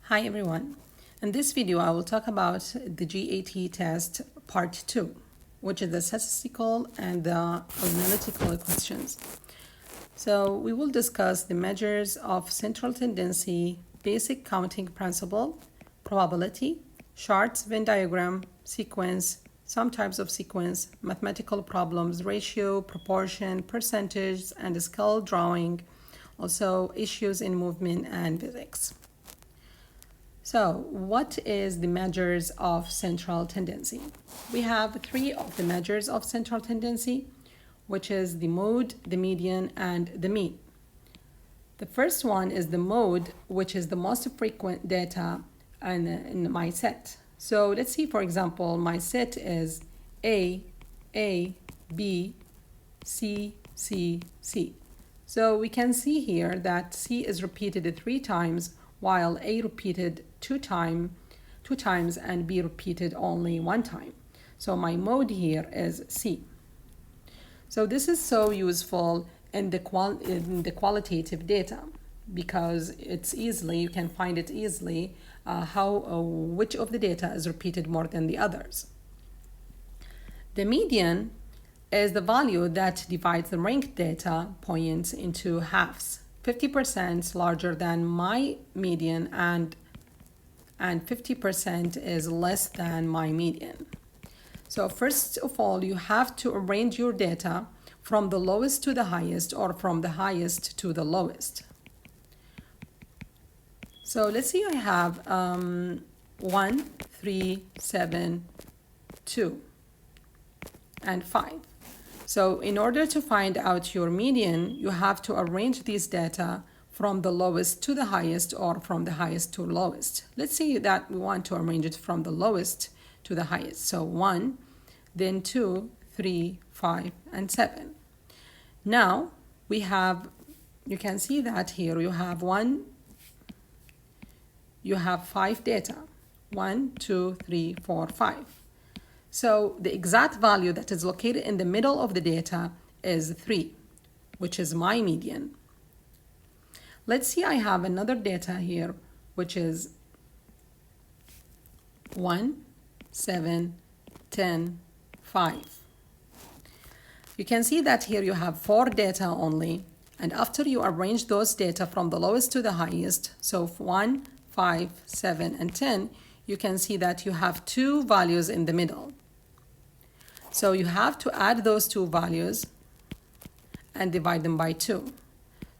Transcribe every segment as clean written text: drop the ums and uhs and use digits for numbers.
Hi everyone. In this video I will talk about the GAT test part 2, which is the statistical and the analytical questions. So we will discuss the measures of central tendency, basic counting principle, probability, charts, Venn diagram, sequence, some types of sequence, mathematical problems, ratio, proportion, percentage, and scale drawing, also issues in movement and physics. So what is the measures of central tendency? We have three of the measures of central tendency, which is the mode, the median, and the mean. The first one is the mode, which is the most frequent data in my set. So let's see, for example, my set is A, B, C, C, C. So we can see here that C is repeated 3 times, while A repeated two times and B repeated only 1 time. So my mode here is C. So this is so useful in the qualitative data because it's easily, you can find it easily which of the data is repeated more than the others. The median is the value that divides the ranked data points into halves. 50% larger than my median and 50% is less than my median. So first of all, you have to arrange your data from the lowest to the highest or from the highest to the lowest. So let's see, I have 1, 3, 7, 2, and 5. So in order to find out your median, you have to arrange these data from the lowest to the highest or from the highest to lowest. Let's say that we want to arrange it from the lowest to the highest. So 1, then 2, 3, 5, and 7. Now we have, you can see that here you have 5 data. 1, 2, 3, 4, 5. So the exact value that is located in the middle of the data is 3, which is my median. Let's see, I have another data here, which is 1, 7, 10, 5. You can see that here you have 4 data only, and after you arrange those data from the lowest to the highest, so 1, 5, 7, and 10, you can see that you have 2 values in the middle. So you have to add those 2 values and divide them by 2.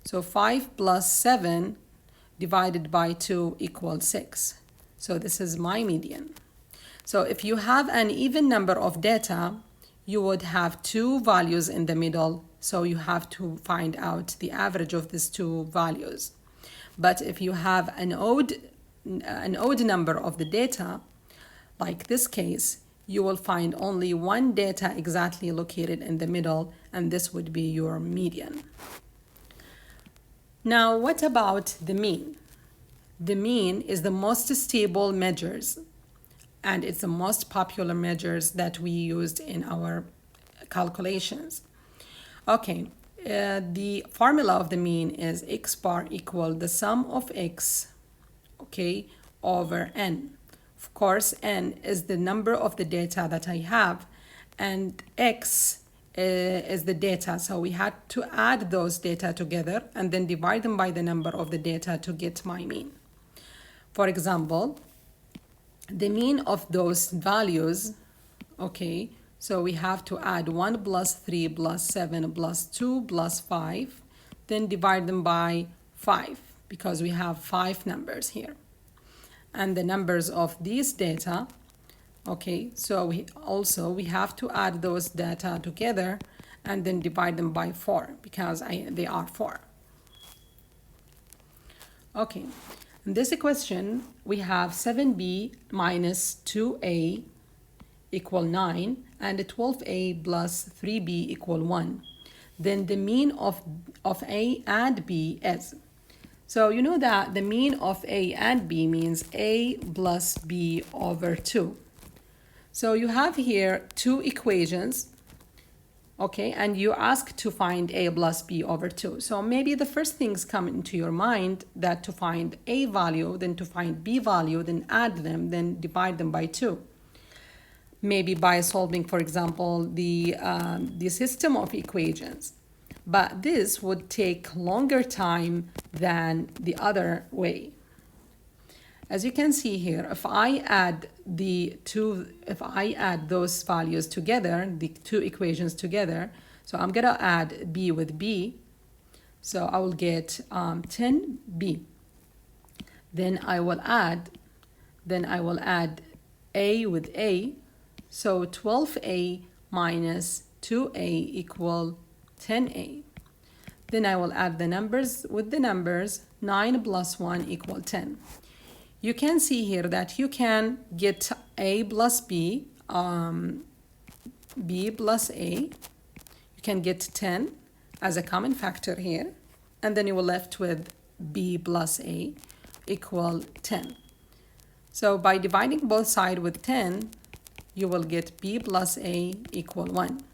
So 5 plus 7 divided by 2 equals 6. So this is my median. So if you have an even number of data, you would have 2 values in the middle. So you have to find out the average of these 2 values. But if you have an odd number of the data, like this case, you will find only 1 data exactly located in the middle, and this would be your median. Now, what about the mean? The mean is the most stable measures, and it's the most popular measures that we used in our calculations. Okay, the formula of the mean is x bar equal the sum of x, okay, over n. Of course, n is the number of the data that I have, and x is the data. So we had to add those data together and then divide them by the number of the data to get my mean. For example, the mean of those values, okay, so we have to add 1 plus 3 plus 7 plus 2 plus 5, then divide them by 5 because we have 5 numbers here. And the numbers of these data, okay, so we have to add those data together and then divide them by 4 because they are 4. Okay, in this equation we have 7b minus 2a equal 9 and 12a plus 3b equal 1. Then the mean of a and b is, so you know that the mean of a and b means a plus b over 2. So you have here 2 equations. Okay, and you ask to find a plus b over 2. So maybe the first things come into your mind that to find a value, then to find b value, then add them, then divide them by 2. Maybe by solving, for example, the system of equations. But this would take longer time than the other way. As you can see here, if I add those values together, the two equations together, so I'm gonna add b with b, so I will get 10b. Then I will add a with a, so 12a minus 2a equal 10a. Then I will add the numbers with the numbers, 9 plus 1 equal 10. You can see here that you can get a plus b, b plus a. You can get 10 as a common factor here, and then you will left with b plus a equal 10. So by dividing both sides with 10, you will get b plus a equal 1.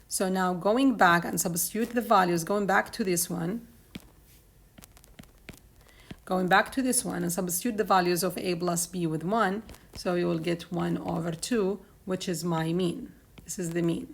So now going back and substitute the values, going back to this one and substitute the values of a plus b with 1, so you will get 1 over 2, which is my mean. This is the mean.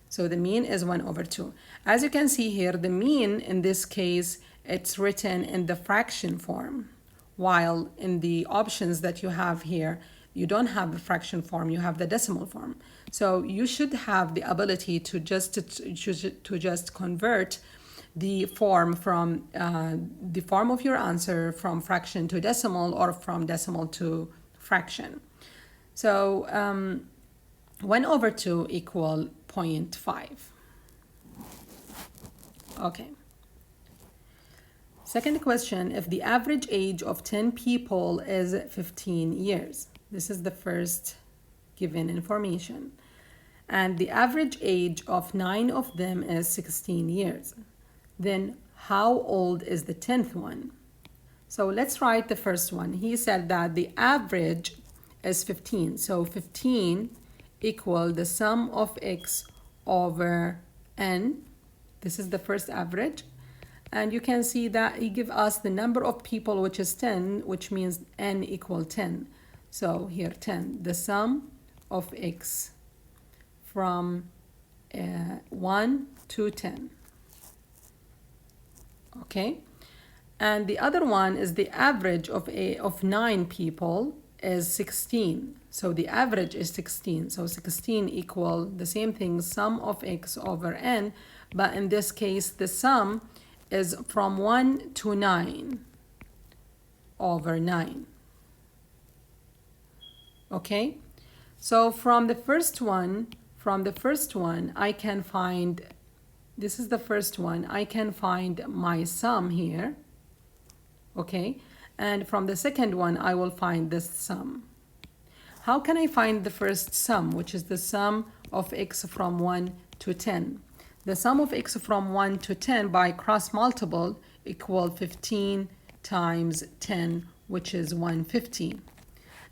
So the mean is 1 over 2. As you can see here, the mean in this case, it's written in the fraction form, while in the options that you have here, you don't have the fraction form, you have the decimal form. So you should have the ability to just convert the form from the form of your answer from fraction to decimal or from decimal to fraction. So 1 over 2 equal 0.5. Okay. Second question, if the average age of 10 people is 15 years. This is the first given information. And the average age of 9 of them is 16 years. Then how old is the 10th one? So let's write the first one. He said that the average is 15. So 15 equal the sum of x over n. This is the first average. And you can see that he give us the number of people, which is 10, which means n equal 10. So here 10, the sum of x from 1 to 10. Okay, and the other one is the average of 9 people is 16. So the average is 16. So 16 equal the same thing, sum of x over n, but in this case the sum is from 1 to 9 over 9. Okay, so from the first one I can find, this is the first one, I can find my sum here. Okay, and from the second one I will find this sum. How can I find the first sum, which is the sum of x from 1 to 10? The sum of x from 1 to 10 by cross multiple equal 15 times 10, which is 150.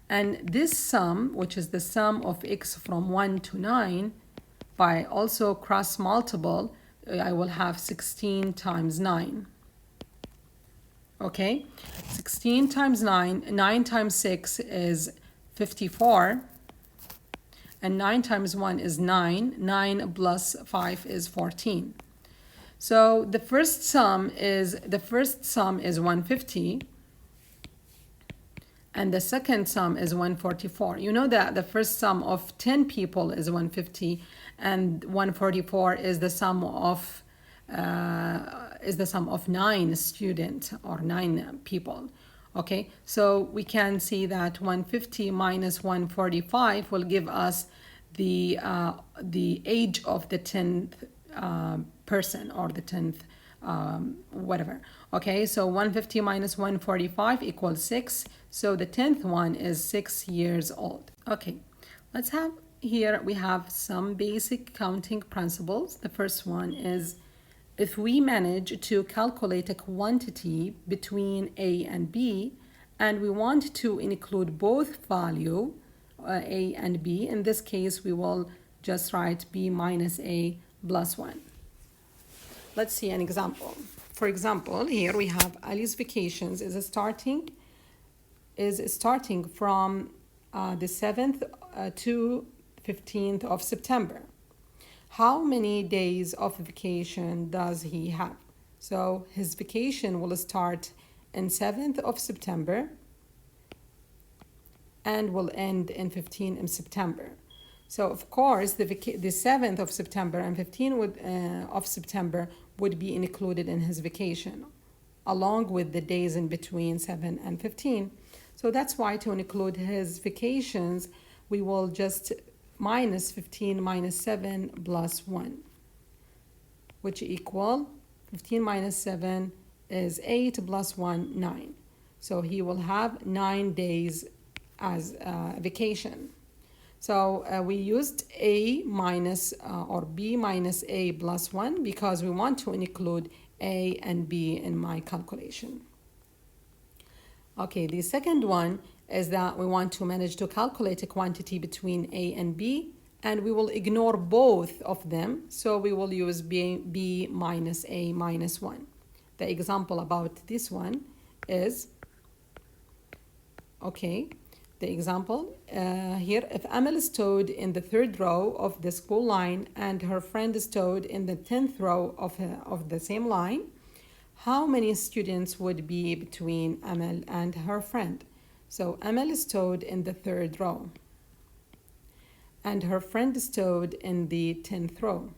And this sum, which is the sum of x from 1 to 9, by also cross multiple, I will have 16 times 9. Okay, 16 times 9, 9 times 6 is 54. And 9 times 1 is 9. 9 plus 5 is 14. So the first sum is 150. And the second sum is 144. You know that the first sum of 10 people is 150, and 144 is the sum of 9 students or 9 people. Okay, so we can see that 150 minus 145 will give us the age of the 10th person, or the 10th whatever. Okay, so 150 minus 145 equals 6. So the 10th one is 6 years old. Okay, let's have here, we have some basic counting principles. The first one is, if we manage to calculate a quantity between A and B, and we want to include both value, A and B, in this case we will just write b minus a plus 1. Let's see an example. For example, here we have Ali's vacations is starting from the 7th to 15th of September. How many days of vacation does he have? So his vacation will start in 7th of September and will end in 15th of September. So of course the 7th of September and 15th of September would be included in his vacation, along with the days in between 7 and 15. So that's why to include his vacations, we will just minus 15 minus 7 plus 1, which equal 15 minus 7 is 8 plus 1, 9. So he will have 9 days as vacation. So we used a minus or b minus a plus 1 because we want to include a and b in my calculation. Okay, the second one is that we want to manage to calculate a quantity between a and b, and we will ignore both of them, so we will use b minus a minus 1. The example about this one is, okay, the example here, if Amal stood in the 3rd row of the school line and her friend stood in the 10th row of the same line, how many students would be between Amal and her friend? So Amal stood in the 3rd row and her friend stood in the 10th row.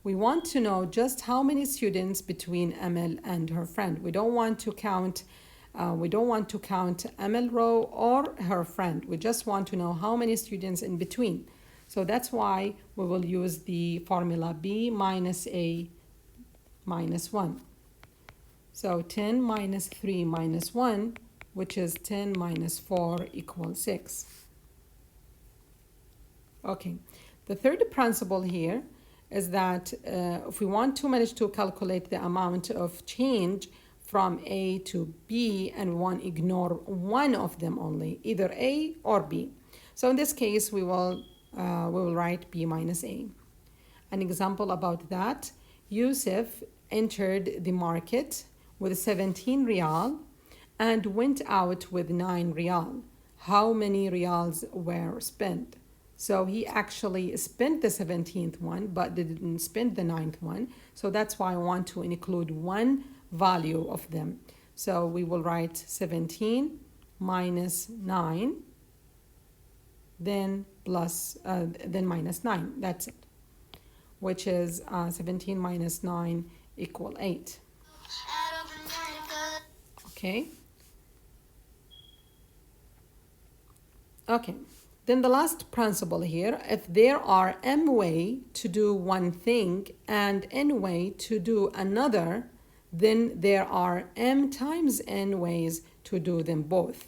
We want to know just how many students between Amal and her friend. We don't want to count Amal row or her friend. We just want to know how many students in between. So that's why we will use the formula b minus a minus 1. So 10 minus 3 minus 1, which is 10 minus 4 equals 6. Okay, the third principle here is that if we want to manage to calculate the amount of change from A to B and we want to ignore one of them only, either A or B. So in this case, we will write B minus A. An example about that, Yusuf entered the market with 17 riyal and went out with 9 riyal. How many riyals were spent? So he actually spent the 17th one, but didn't spend the 9th one. So that's why I want to include one value of them. So we will write 17 minus 9, then minus 9. That's it. Which is 17 minus 9 equal 8. Okay. Okay. Then the last principle here, if there are m way to do one thing and n way to do another, then there are m times n ways to do them both.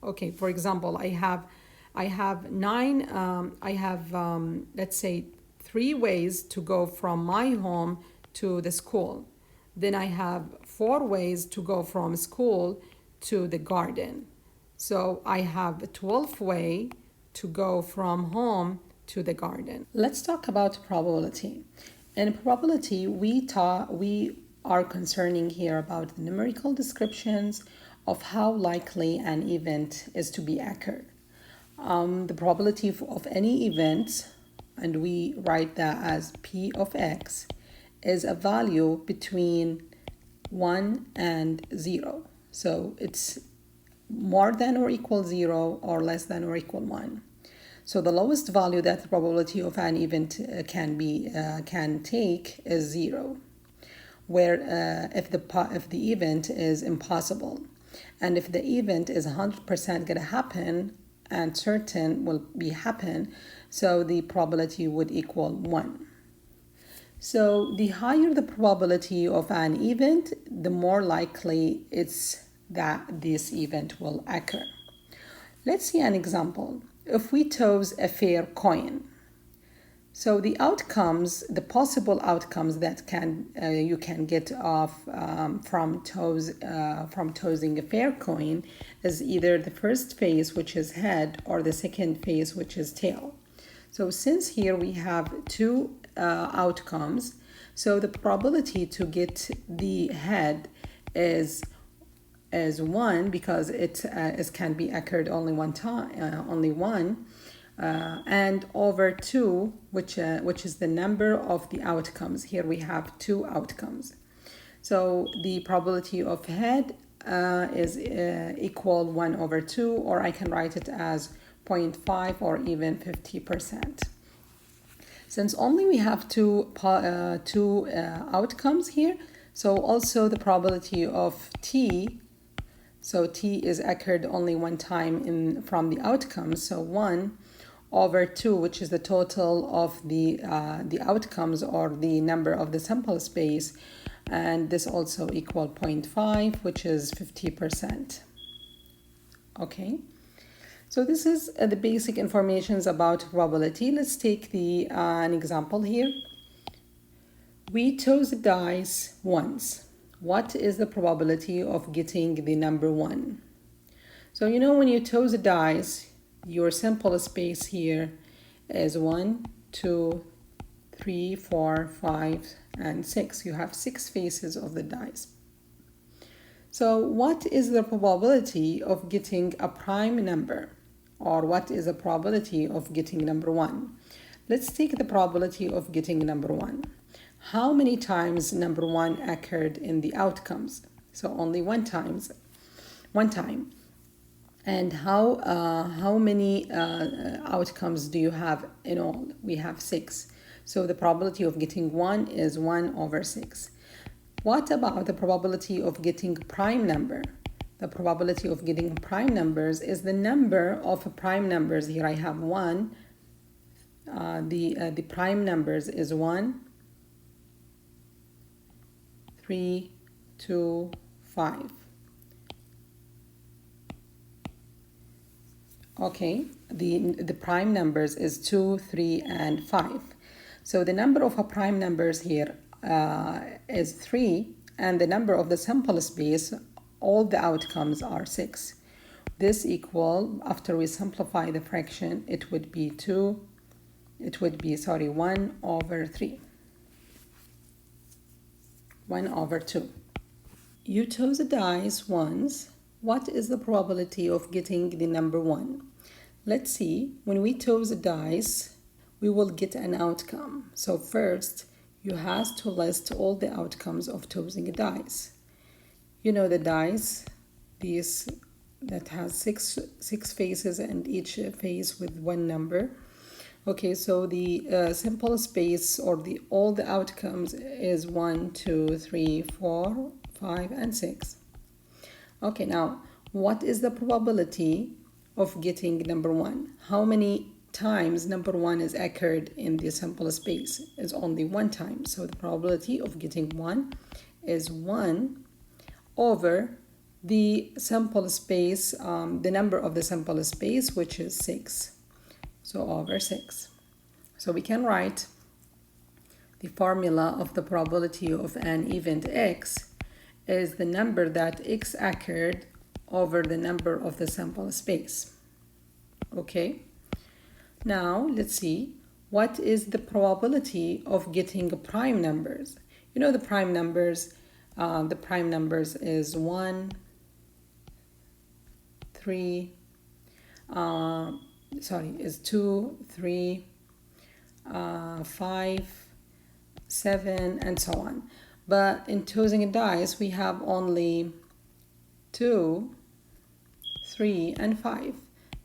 Okay, for example, I have let's say 3 ways to go from my home to the school. Then I have 4 ways to go from school to the garden. So I have 12 ways to go from home to the garden. Let's talk about probability. In probability, we are concerning here about the numerical descriptions of how likely an event is to be occurred. The probability of any event, and we write that as P of X, is a value between 1 and 0. So it's more than or equal 0 or less than or equal 1. So the lowest value that the probability of an event can take is 0, where if the event is impossible, and if the event is 100% going to happen and certain will be happen, so the probability would equal 1. So the higher the probability of an event, the more likely it's that this event will occur. Let's see an example. If we toss a fair coin, So the outcomes, the possible outcomes that you can get off from tossing a fair coin is either the first phase, which is head, or the second phase, which is tail. So since here we have two outcomes, so the probability to get the head is 1 because it can be occurred only one time, only one. And over 2, which is the number of the outcomes. Here we have 2 outcomes. So the probability of head is equal 1 over 2, or I can write it as 0.5 or even 50%. Since only we have two outcomes here, so also the probability of T, so T is occurred only one time from the outcomes, so 1 over 2, which is the total of the outcomes or the number of the sample space, and this also equal 0.5, which is 50%. Okay, so this is the basic informations about probability. Let's take an example here. We toss the dice once. What is the probability of getting the number 1? So you know when you toss the dice, your sample space here is 1, 2, 3, 4, 5, and 6. You have 6 faces of the dice. So what is the probability of getting a prime number? Or what is the probability of getting number 1? Let's take the probability of getting number 1. How many times number 1 occurred in the outcomes? So only one time. And how many outcomes do you have in all? We have 6. So the probability of getting 1 is 1 over 6. What about the probability of getting prime number? The probability of getting prime numbers is the number of prime numbers. Here I have 1. The prime numbers is 1, 3, 2, 5. Okay, the prime numbers is 2, 3, and 5. So the number of prime numbers here is 3, and the number of the sample space, all the outcomes are 6. This equal, after we simplify the fraction, it would be 1 over 3. 1 over 2. You toss the dice once. What is the probability of getting the number 1? Let's see, when we toss the dice, we will get an outcome. So first, you have to list all the outcomes of tossing a dice. You know the dice, these that has six faces and each face with one number. Okay, so the sample space or all the outcomes is 1, 2, 3, 4, 5, and 6. Okay, now what is the probability of getting number 1? How many times number 1 is occurred in the sample space? Is only one time. So the probability of getting 1 is 1 over the sample space, the number of the sample space, which is 6. So over 6. So we can write the formula of the probability of an event X is the number that X occurred over the number of the sample space. Okay. Now let's see, what is the probability of getting prime numbers? You know the prime numbers is 1, 3, is 2, 3, 5, 7, and so on. But in tossing a dice, we have only 2, 3, and 5.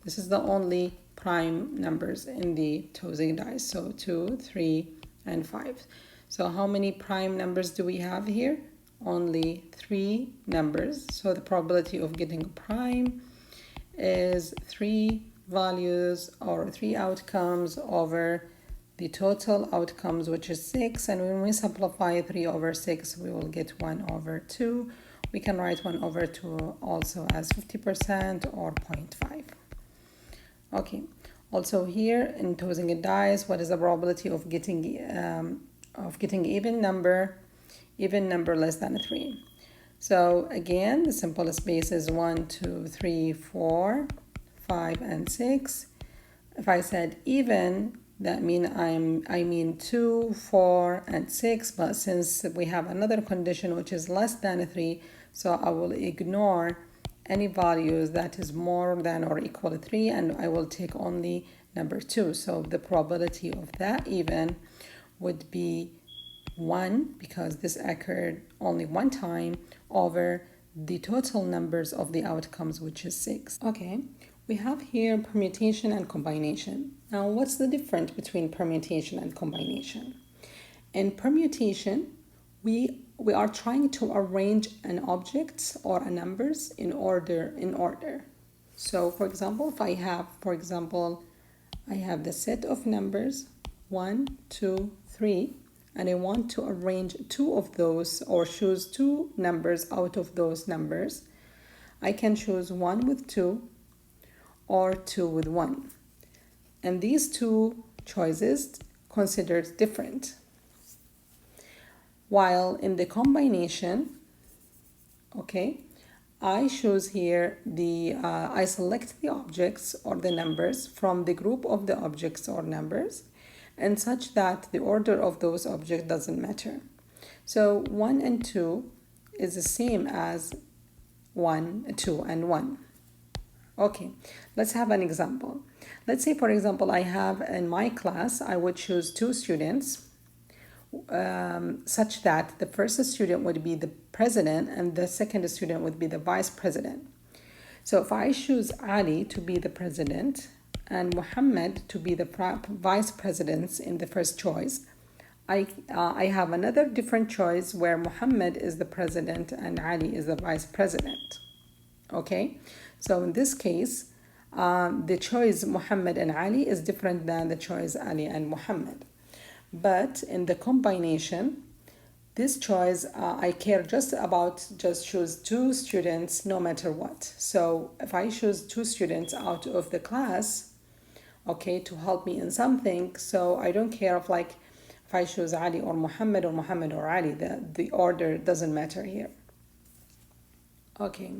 This is the only prime numbers in the tossing dice. So 2, 3, and 5. So how many prime numbers do we have here? Only 3 numbers. So the probability of getting a prime is 3 values or 3 outcomes over the total outcomes, which is 6. And when we simplify 3 over 6, we will get 1 over 2. We can write 1 over 2 also as 50% or 0.5. Okay, Also here in tossing a dice, what is the probability of getting even number less than 3? So again, the simplest base is 1, 2, 3, 4, 5, and 6. If I said even, that I mean 2, 4, and 6, but since we have another condition which is less than 3, so I will ignore any values that is more than or equal to 3, and I will take only number 2. So the probability of that even would be 1, because this occurred only one time, over the total numbers of the outcomes, which is 6. Okay, we have here permutation and combination. Now, what's the difference between permutation and combination? In permutation, we are trying to arrange an object or a numbers in order. So, for example, if I have, I have the set of numbers 1, 2, 3, and I want to arrange 2 of those or choose 2 numbers out of those numbers. I can choose 1 with 2 or 2 with 1. And these 2 choices considered different. While in the combination, okay, I choose here I select the objects or the numbers from the group of the objects or numbers, and such that the order of those objects doesn't matter. So 1 and 2 is the same as 1, 2, and 1. Okay, let's have an example. Let's say, for example, I have in my class, I would choose 2 students, such that the first student would be the president and the second student would be the vice president. So if I choose Ali to be the president and Muhammad to be the vice presidents in the first choice, I have another different choice where Muhammad is the president and Ali is the vice president. Okay, so in this case, the choice Muhammad and Ali is different than the choice Ali and Muhammad. But in the combination, this choice, I care just choose 2 students no matter what. So if I choose 2 students out of the class, okay, to help me in something, so I don't care if I choose Ali or Muhammad or Ali, the order doesn't matter here. Okay,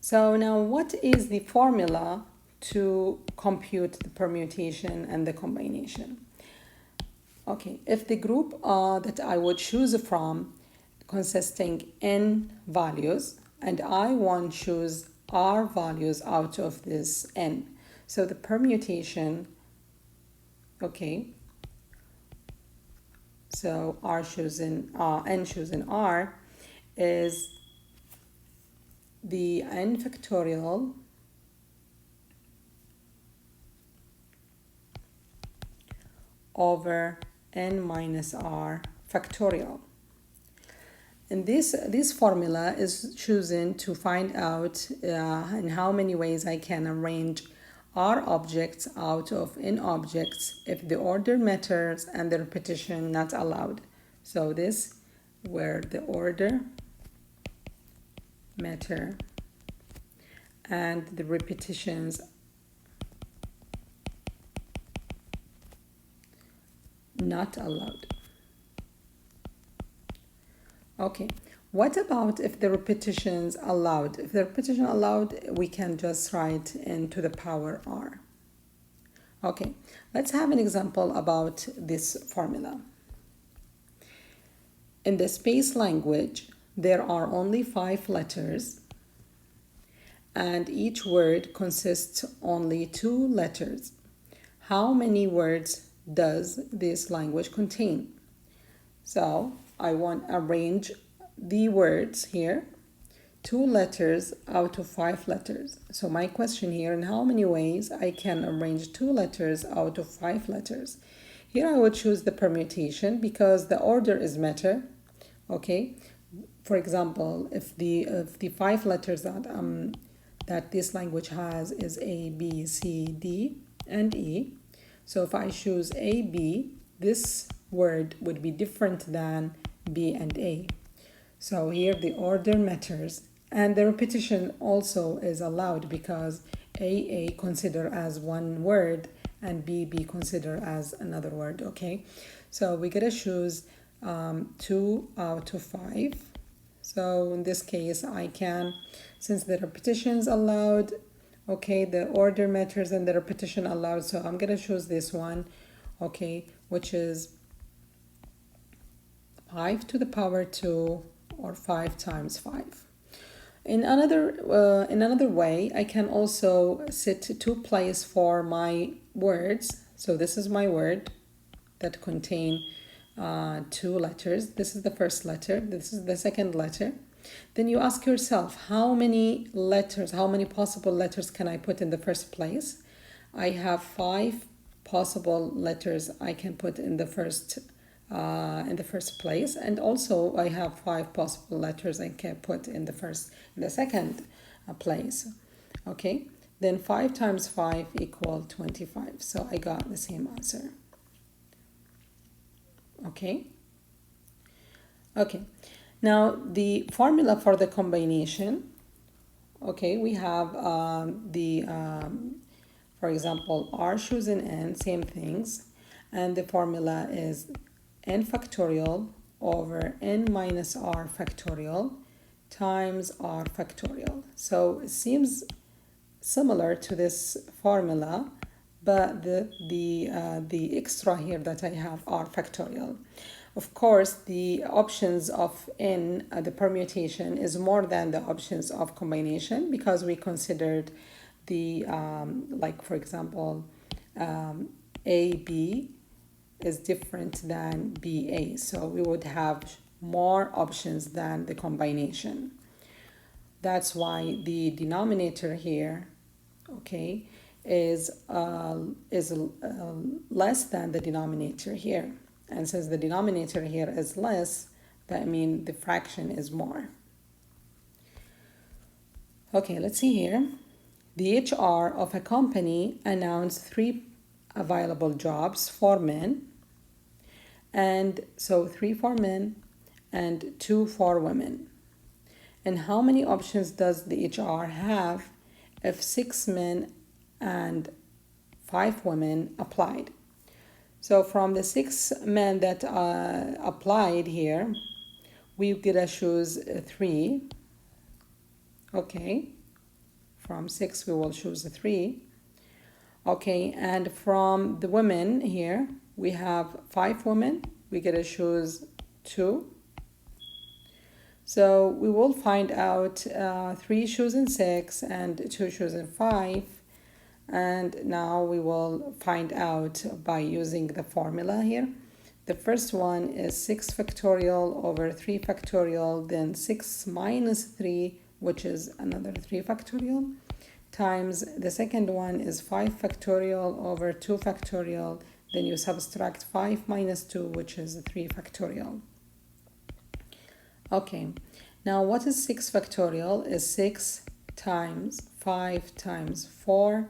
so now what is the formula to compute the permutation and the combination? Okay, if the group that I would choose from consisting n values, and I want to choose r values out of this n, so the permutation, okay, so n chosen r is the n factorial over n minus r factorial. And this formula is chosen to find out in how many ways I can arrange r objects out of n objects if the order matters and the repetition not allowed. So this where the order matter and the repetitions not allowed. Okay, what about if the repetitions allowed? If the repetition allowed, we can just write into the power r. Okay, let's have an example about this formula. In the space language, there are only 5 letters, and each word consists only 2 letters. How many words does this language contain? So I want to arrange the words here, 2 letters out of 5 letters. So my question here, in how many ways I can arrange 2 letters out of 5 letters? Here I would choose the permutation because the order is matter. Okay, for example, if the 5 letters that this language has is A, B, C, D, and E. So if I choose A, B, this word would be different than B and A. So here the order matters, and the repetition also is allowed because A consider as one word and B consider as another word, okay? So we gotta choose 2 out of 5. So in this case, I can, since the repetitions allowed, okay, the order matters and the repetition allowed, so I'm gonna choose this one, okay, which is 5 to the power 2 or 5 times 5. In another way, I can also set two place for my words. So this is my word that contain two letters. This is the first letter. This is the second letter. Then you ask yourself, how many letters, how many possible letters can I put in the first place? I have 5 possible letters I can put in the first place, and also I have 5 possible letters I can put in the second place. Okay, then 5 times 5 equal 25. So I got the same answer. Okay. Now the formula for the combination. Okay, we have for example, R chosen N, same things, and the formula is n factorial over n minus r factorial times r factorial. So it seems similar to this formula, but the extra here that I have r factorial. Of course, the options of n, the permutation, is more than the options of combination because we considered the, like for example, AB is different than BA. So we would have more options than the combination. That's why the denominator here, okay, is less than the denominator here. And since the denominator here is less, that means the fraction is more. Okay, let's see here. The HR of a company announced 3 available jobs for men, and so 3 for men and 2 for women. And how many options does the HR have if 6 men and 5 women applied? So from the 6 men that applied here, we gotta choose 3. Okay, from 6 we will choose 3. Okay, and from the women here, we have 5 women. We gotta choose 2. So we will find out 3 chosen 6 and 2 chosen 5. And now we will find out by using the formula here. The first one is 6 factorial over 3 factorial, then 6 minus 3, which is another 3 factorial, times the second one is 5 factorial over 2 factorial, then you subtract 5 minus 2, which is 3 factorial. Okay, now what is 6 factorial? Is 6 times 5 times 4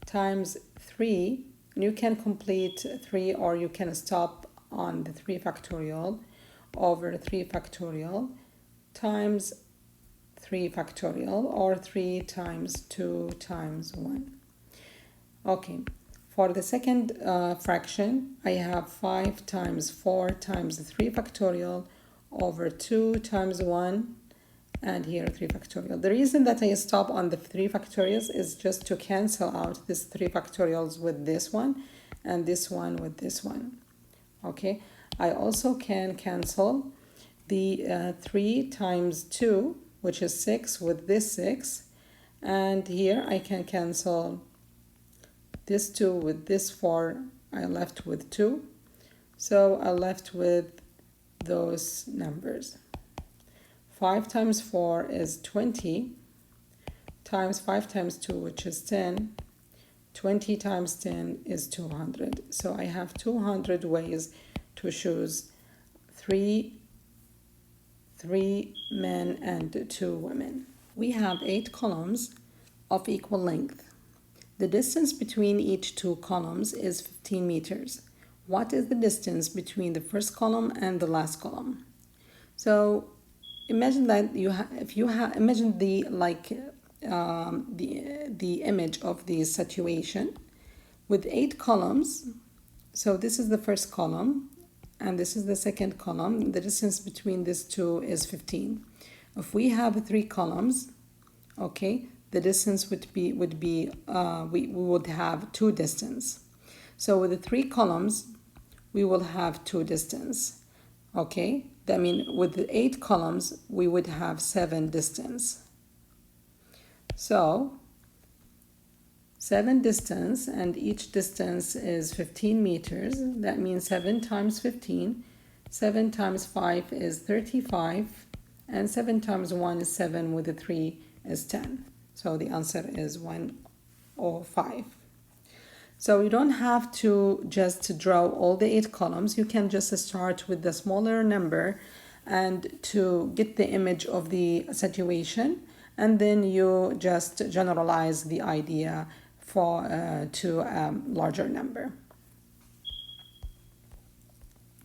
times 3, and you can complete 3 or you can stop on the 3 factorial, over 3 factorial times 3 factorial, or 3 times 2 times 1. Okay, for the second fraction, I have 5 times 4 times 3 factorial over 2 times 1, and here 3 factorial. The reason that I stop on the 3 factorials is just to cancel out this 3 factorials with this one and this one with this one. Okay, I also can cancel the 3 times 2, which is 6, with this 6, and here I can cancel this 2 with this 4. I left with 2, so I left with those numbers. 5 times 4 is 20, times 5 times 2, which is 10. 20 times 10 is 200. So I have 200 ways to choose 3 men and 2 women. We have 8 columns of equal length. The distance between each 2 columns is 15 meters. What is the distance between the first column and the last column? So imagine that imagine the the image of the situation with 8 columns. So this is the first column and this is the second column. The distance between these two is 15. If we have 3 columns, okay, the distance would be we would have 2 distance. So with the 3 columns, we will have 2 distance. Okay, that means with the 8 columns, we would have 7 distance. So 7 distance, and each distance is 15 meters. That means 7 times 15. 7 times 5 is 35. And 7 times 1 is 7, with the 3 is 10. So the answer is 105. So you don't have to just draw all the 8 columns. You can just start with the smaller number and to get the image of the situation, and then you just generalize the idea for to a larger number.